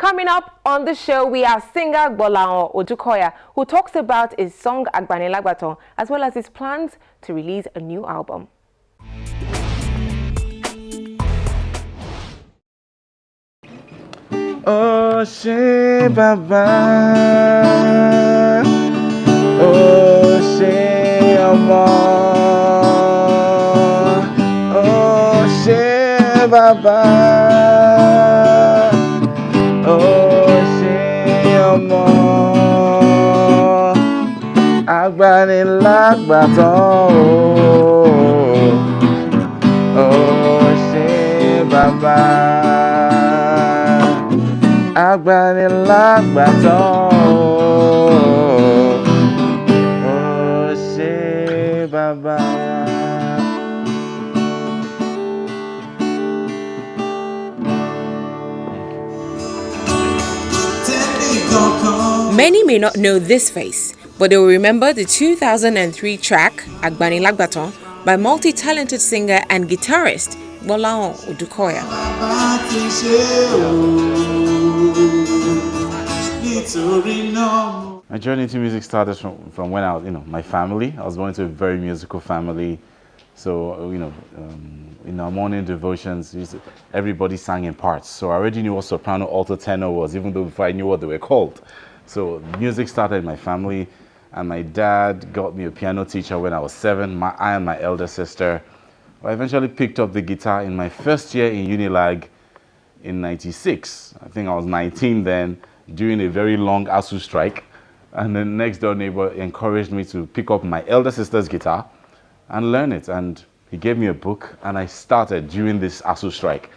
Coming up on the show, we have singer Gbolahan Odukoya, who talks about his song Agbani Lagbaton, as well as his plans to release a new album. Oh, she baba. Oh, she amor. Oh, she baba. Oh, she amor. Agbani Lagbaton. Oh, she baba. Agbani Lagbaton. Oh, she baba. Many may not know this face, but they will remember the 2003 track Agbani Lagbaton by multi-talented singer and guitarist Gbolahan Odukoya. My journey into music started from when I was, my family. I was born into a very musical family. So, in our morning devotions, everybody sang in parts. So I already knew what soprano, alto, tenor was, even though before I knew what they were called. So music started in my family, and my dad got me a piano teacher when I was 7, I and my elder sister. I eventually picked up the guitar in my first year in Unilag in '96. I think I was 19 then, during a very long ASU strike. And the next door neighbor encouraged me to pick up my elder sister's guitar and learn it. And he gave me a book, and I started during this ASU strike.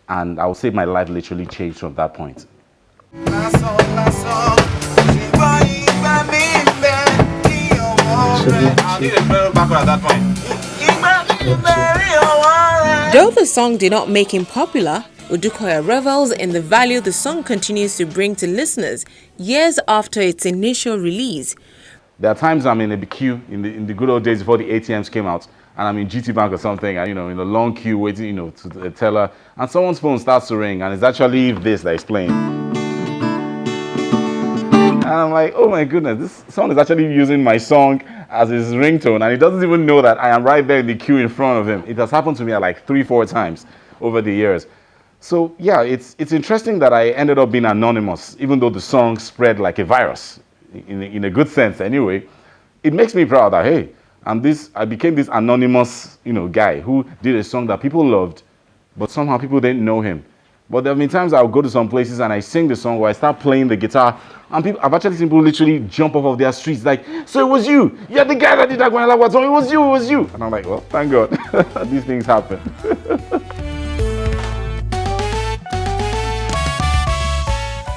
And I would say my life literally changed from that point. Though the song did not make him popular, Odukoya revels in the value the song continues to bring to listeners years after its initial release. There are times I'm in a queue in the good old days before the ATMs came out, and I'm in GT Bank or something, and in a long queue waiting, to the teller, and someone's phone starts to ring, and it's actually this that is playing. And I'm like, oh my goodness, this song is actually using my song as his ringtone, and he doesn't even know that I am right there in the queue in front of him. It has happened to me like 3-4 times over the years. So yeah, it's interesting that I ended up being anonymous, even though the song spread like a virus, in a good sense anyway. It makes me proud that, hey, I became this anonymous, guy who did a song that people loved, but somehow people didn't know him. But there have been times I'll go to some places and I sing the song, or I start playing the guitar, and I've actually seen people literally jump off of their streets like, so it was you, you're the guy that did that Agbani Lagbaton, it was you. And I'm like, well, thank God, these things happen.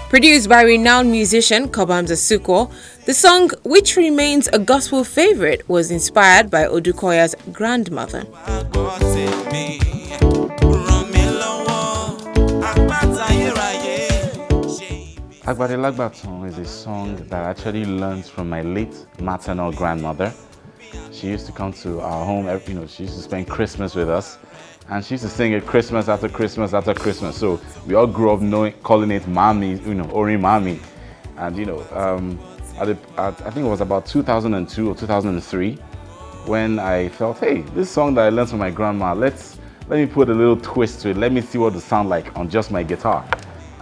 Produced by renowned musician Cobhams Asuquo, the song, which remains a gospel favorite, was inspired by Odukoya's grandmother. Agbani Lagbaton is a song that I actually learned from my late maternal grandmother. She used to come to our home, she used to spend Christmas with us, and she used to sing it Christmas after Christmas after Christmas. So we all grew up calling it Mami, Ori Mami. And I think it was about 2002 or 2003 when I felt, hey, this song that I learned from my grandma, let me put a little twist to it. Let me see what it sounds like on just my guitar.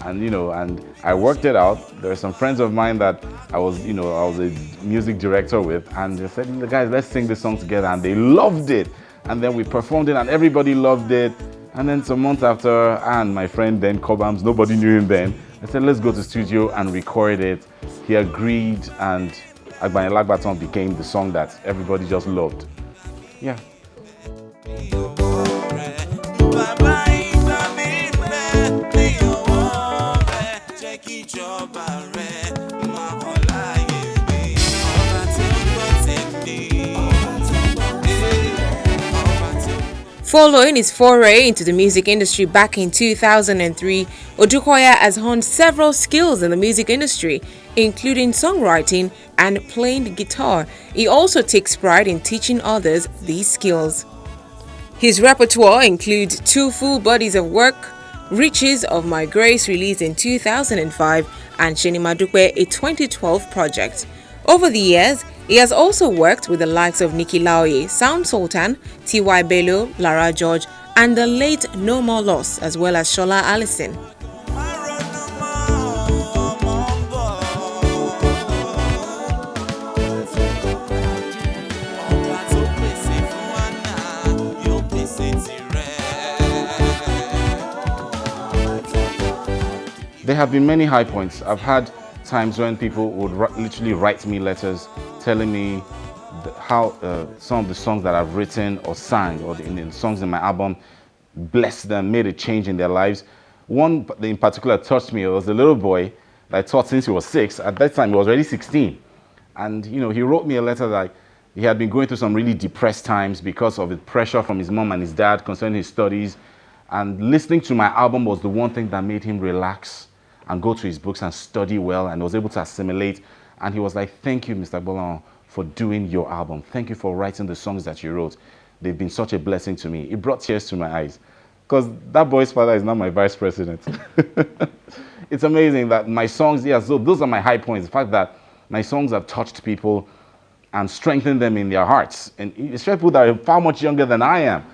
And and I worked it out. There are some friends of mine that I was a music director with, and they said, guys, let's sing this song together, and they loved it. And then we performed it, and everybody loved it. And then some months after, and my friend then Cobhams, nobody knew him then, I said, let's go to the studio and record it. He agreed, and Agbani Lagbaton became the song that everybody just loved. Yeah. Following his foray into the music industry back in 2003, Odukoya has honed several skills in the music industry, including songwriting and playing the guitar. He also takes pride in teaching others these skills. His repertoire includes 2 full bodies of work, Riches of My Grace released in 2005 and Shenimadupe, a 2012 project. Over the years, he has also worked with the likes of Nikki Laoye, Sound Sultan, T.Y. Bello, Lara George, and the late No More Loss, as well as Shola Allison. There have been many high points. I've had times when people would literally write me letters telling me how some of the songs that I've written or sang or the songs in my album blessed them, made a change in their lives. One in particular touched me. It was a little boy that I taught since he was 6. At that time, he was already 16. And, he wrote me a letter that he had been going through some really depressed times because of the pressure from his mom and his dad concerning his studies. And listening to my album was the one thing that made him relax and go to his books and study well, and was able to assimilate. And he was like, thank you, Mr. Bolan, for doing your album. Thank you for writing the songs that you wrote. They've been such a blessing to me. It brought tears to my eyes, because that boy's father is now my vice president. It's amazing that my songs, so those are my high points. The fact that my songs have touched people and strengthened them in their hearts. And especially people that are far much younger than I am.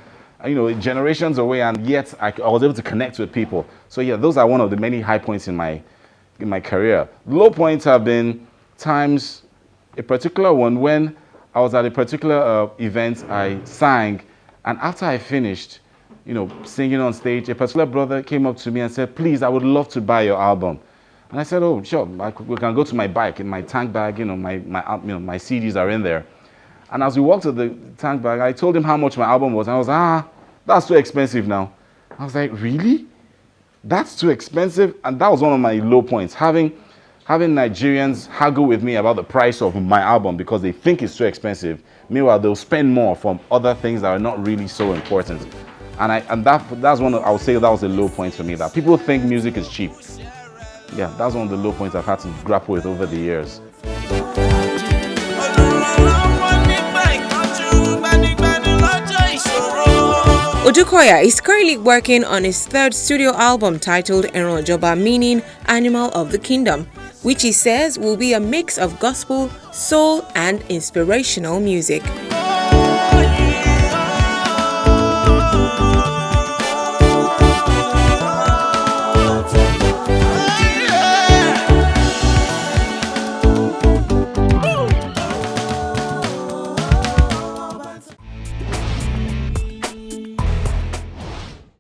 Generations away, and yet I was able to connect with people. So those are one of the many high points in my career. Low points have been times, a particular one when I was at a particular event, I sang, and after I finished, singing on stage, a particular brother came up to me and said, please, I would love to buy your album. And I said, oh, sure, we can go to my bike, in my tank bag, my CDs are in there. And as we walked to the tank bag, I told him how much my album was. And I was that's too expensive now. I was like, really? That's too expensive? And that was one of my low points. Having Nigerians haggle with me about the price of my album because they think it's too expensive. Meanwhile, they'll spend more from other things that are not really so important. And that's one I would say that was a low point for me, that people think music is cheap. Yeah, that's one of the low points I've had to grapple with over the years. Odukoya is currently working on his third studio album titled Enrojoba, meaning Animal of the Kingdom, which he says will be a mix of gospel, soul, and inspirational music.